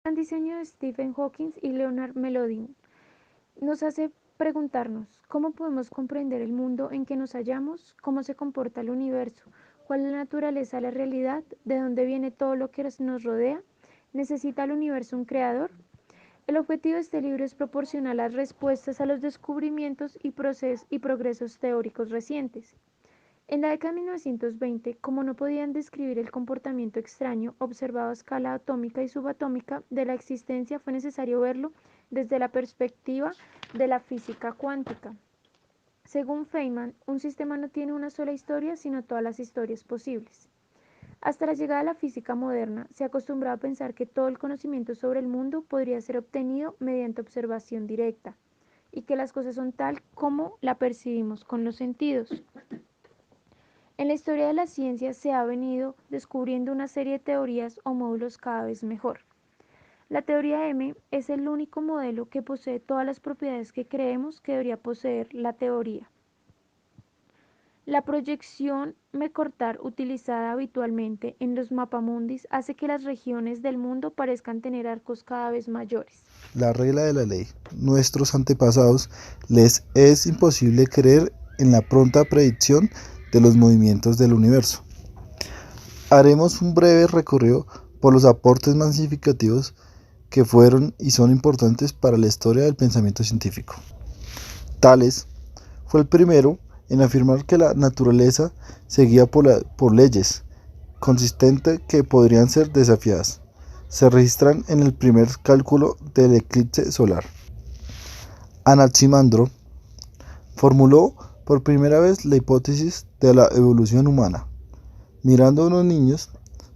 El diseño de Stephen Hawking y Leonard Melodin nos hace preguntarnos cómo podemos comprender el mundo en que nos hallamos, cómo se comporta el universo, cuál es la naturaleza de la realidad, de dónde viene todo lo que nos rodea. ¿Necesita el universo un creador? El objetivo de este libro es proporcionar las respuestas a los descubrimientos y progresos teóricos recientes. En la década de 1920, como no podían describir el comportamiento extraño observado a escala atómica y subatómica de la existencia, fue necesario verlo desde la perspectiva de la física cuántica. Según Feynman, un sistema no tiene una sola historia, sino todas las historias posibles. Hasta la llegada de la física moderna, se acostumbraba a pensar que todo el conocimiento sobre el mundo podría ser obtenido mediante observación directa, y que las cosas son tal como la percibimos con los sentidos. En la historia de la ciencia se ha venido descubriendo una serie de teorías o módulos cada vez mejor. La teoría M es el único modelo que posee todas las propiedades que creemos que debería poseer la teoría. La proyección Mecortar utilizada habitualmente en los mapamundis hace que las regiones del mundo parezcan tener arcos cada vez mayores. La regla de la ley. Nuestros antepasados les es imposible creer en la pronta predicción de los movimientos del universo. Haremos un breve recorrido por los aportes más significativos que fueron y son importantes para la historia del pensamiento científico. Tales fue el primero en afirmar que la naturaleza se guía por leyes consistentes que podrían ser desafiadas. Se registran en el primer cálculo del eclipse solar. Anaximandro formuló por primera vez la hipótesis de la evolución humana. Mirando a unos niños,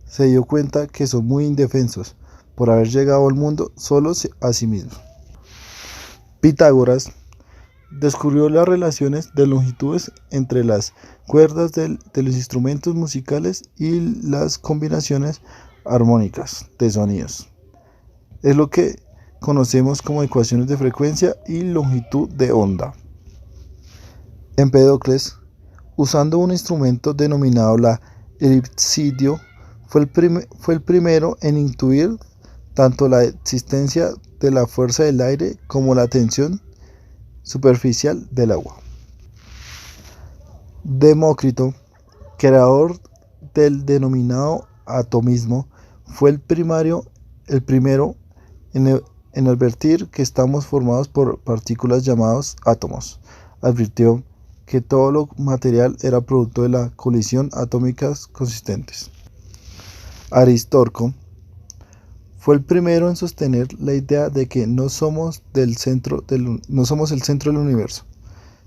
se dio cuenta que son muy indefensos por haber llegado al mundo solos a sí mismos. Pitágoras descubrió las relaciones de longitudes entre las cuerdas de los instrumentos musicales y las combinaciones armónicas de sonidos. Es lo que conocemos como ecuaciones de frecuencia y longitud de onda. Empedocles, usando un instrumento denominado la elipsidio, fue el primero en intuir tanto la existencia de la fuerza del aire como la tensión superficial del agua. Demócrito, creador del denominado atomismo, fue el primero en advertir que estamos formados por partículas llamadas átomos. Advirtió que todo lo material era producto de la colisión atómicas consistentes. Aristarco fue el primero en sostener la idea de que no somos el centro del universo,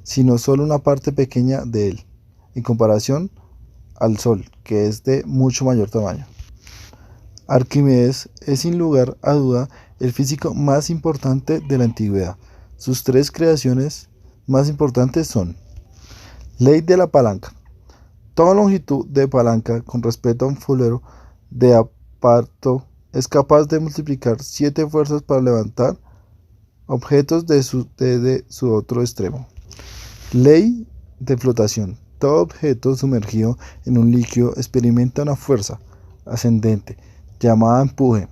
sino solo una parte pequeña de él, en comparación al Sol, que es de mucho mayor tamaño. Arquímedes es sin lugar a duda el físico más importante de la antigüedad. Sus tres creaciones más importantes son: ley de la palanca. Toda longitud de palanca con respecto a un fulero de aparto es capaz de multiplicar 7 fuerzas para levantar objetos de su otro extremo. Ley de flotación. Todo objeto sumergido en un líquido experimenta una fuerza ascendente llamada empuje,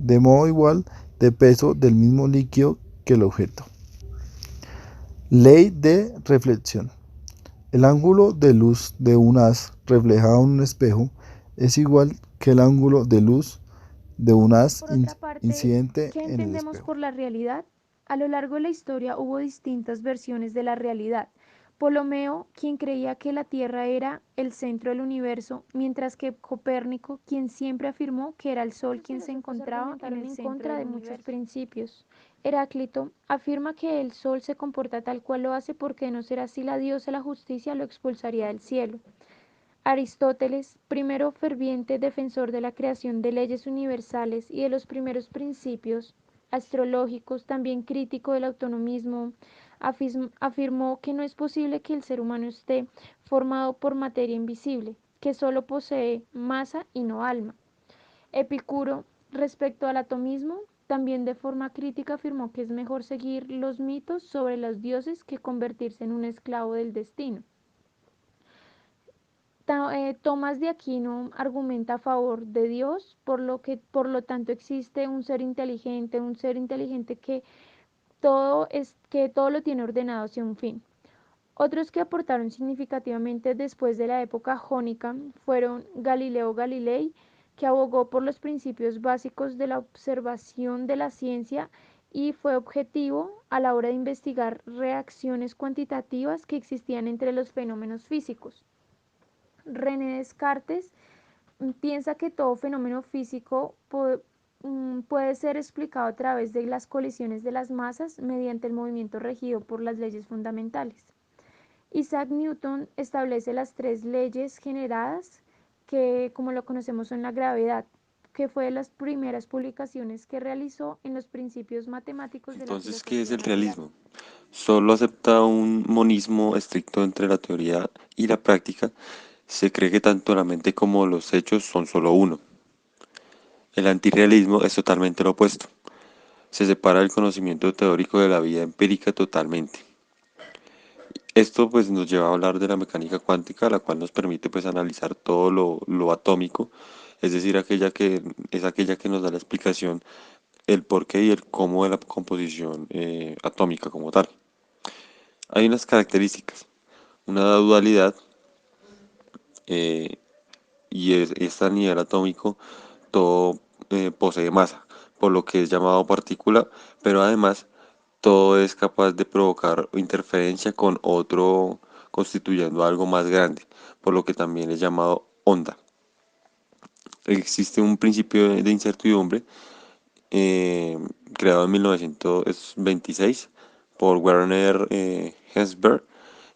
de modo igual de peso del mismo líquido que el objeto. Ley de reflexión. El ángulo de luz de un haz reflejado en un espejo es igual que el ángulo de luz de un haz Por otra parte, incidente ¿qué en el entendemos espejo. por la realidad? A lo largo de la historia hubo distintas versiones de la realidad. Ptolomeo, quien creía que la Tierra era el centro del universo, mientras que Copérnico, quien siempre afirmó que era el Sol Muchos quien se filósofos encontraba en argumentaron el en centro contra del de muchos universo. principios. Heráclito afirma que el Sol se comporta tal cual lo hace porque de no ser así la diosa de la justicia lo expulsaría del cielo. Aristóteles, primero ferviente defensor de la creación de leyes universales y de los primeros principios astrológicos, también crítico del autonomismo, afirmó que no es posible que el ser humano esté formado por materia invisible, que solo posee masa y no alma. Epicuro, respecto al atomismo, también de forma crítica afirmó que es mejor seguir los mitos sobre los dioses que convertirse en un esclavo del destino. Tomás de Aquino argumenta a favor de Dios, por lo tanto existe un ser inteligente que todo lo tiene ordenado hacia un fin. Otros que aportaron significativamente después de la época jónica fueron Galileo Galilei, que abogó por los principios básicos de la observación de la ciencia y fue objetivo a la hora de investigar reacciones cuantitativas que existían entre los fenómenos físicos. René Descartes piensa que todo fenómeno físico puede ser explicado a través de las colisiones de las masas mediante el movimiento regido por las leyes fundamentales. Isaac Newton establece las tres leyes generadas que, como lo conocemos, son la gravedad, que fue de las primeras publicaciones que realizó en los principios matemáticos de la Entonces, ¿qué es filosofía el natural. realismo? Solo acepta un monismo estricto entre la teoría y la práctica. Se cree que tanto la mente como los hechos son solo uno. El antirrealismo es totalmente lo opuesto. Se separa el conocimiento teórico de la vida empírica totalmente. Esto pues nos lleva a hablar de la mecánica cuántica, la cual nos permite pues analizar todo lo atómico, es decir, aquella que nos da la explicación, el porqué y el cómo de la composición atómica como tal. Hay unas características, una dualidad eh, esta a nivel atómico todo posee masa, por lo que es llamado partícula, pero además todo es capaz de provocar interferencia con otro constituyendo algo más grande, por lo que también es llamado onda. Existe un principio de incertidumbre eh, creado en 1926 por Werner Herzberg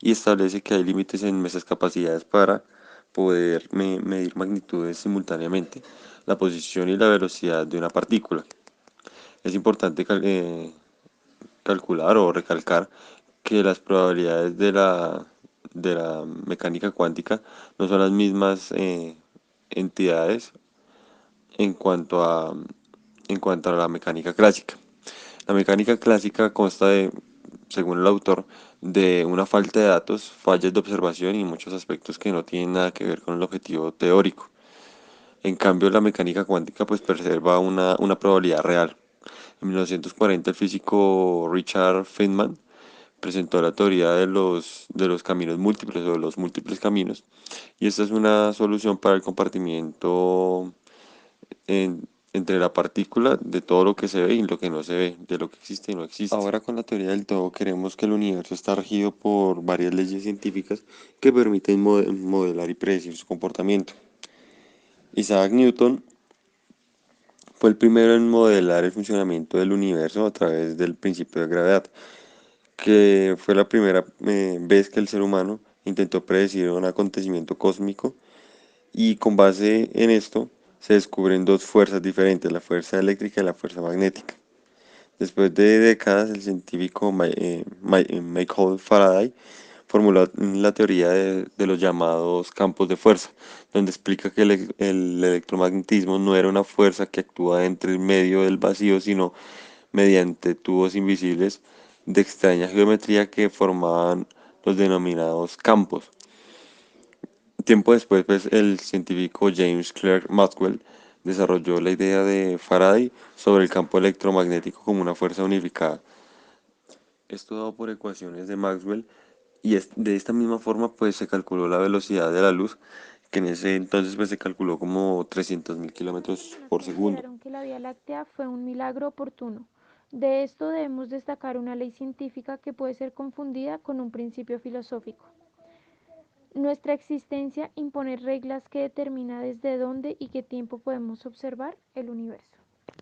y establece que hay límites en esas capacidades para poder medir magnitudes simultáneamente, la posición y la velocidad de una partícula. Es importante calcular o recalcar que las probabilidades de la mecánica cuántica no son las mismas entidades en cuanto en cuanto a la mecánica clásica. La mecánica clásica consta de, según el autor, de una falta de datos, fallas de observación y muchos aspectos que no tienen nada que ver con el objetivo teórico. En cambio, la mecánica cuántica pues preserva una probabilidad real. En 1940 el físico Richard Feynman presentó la teoría de los caminos múltiples o de los múltiples caminos y esta es una solución para el compartimiento entre la partícula de todo lo que se ve y lo que no se ve, de lo que existe y no existe. Ahora con la teoría del todo queremos que el universo está regido por varias leyes científicas que permiten modelar y predecir su comportamiento. Isaac Newton fue el primero en modelar el funcionamiento del universo a través del principio de gravedad, que fue la primera vez que el ser humano intentó predecir un acontecimiento cósmico y con base en esto se descubren dos fuerzas diferentes, la fuerza eléctrica y la fuerza magnética. Después de décadas, el científico Michael Faraday formuló la teoría de los llamados campos de fuerza, donde explica que el electromagnetismo no era una fuerza que actúa entre el medio del vacío, sino mediante tubos invisibles de extraña geometría que formaban los denominados campos. Tiempo después, pues, el científico James Clerk Maxwell desarrolló la idea de Faraday sobre el campo electromagnético como una fuerza unificada. Esto dado por ecuaciones de Maxwell y de esta misma forma pues se calculó la velocidad de la luz, que en ese entonces pues se calculó como 300.000 Muchas kilómetros personas por segundo. consideraron que la Vía Láctea fue un milagro oportuno. De esto debemos destacar una ley científica que puede ser confundida con un principio filosófico. Nuestra existencia impone reglas que determina desde dónde y qué tiempo podemos observar el universo.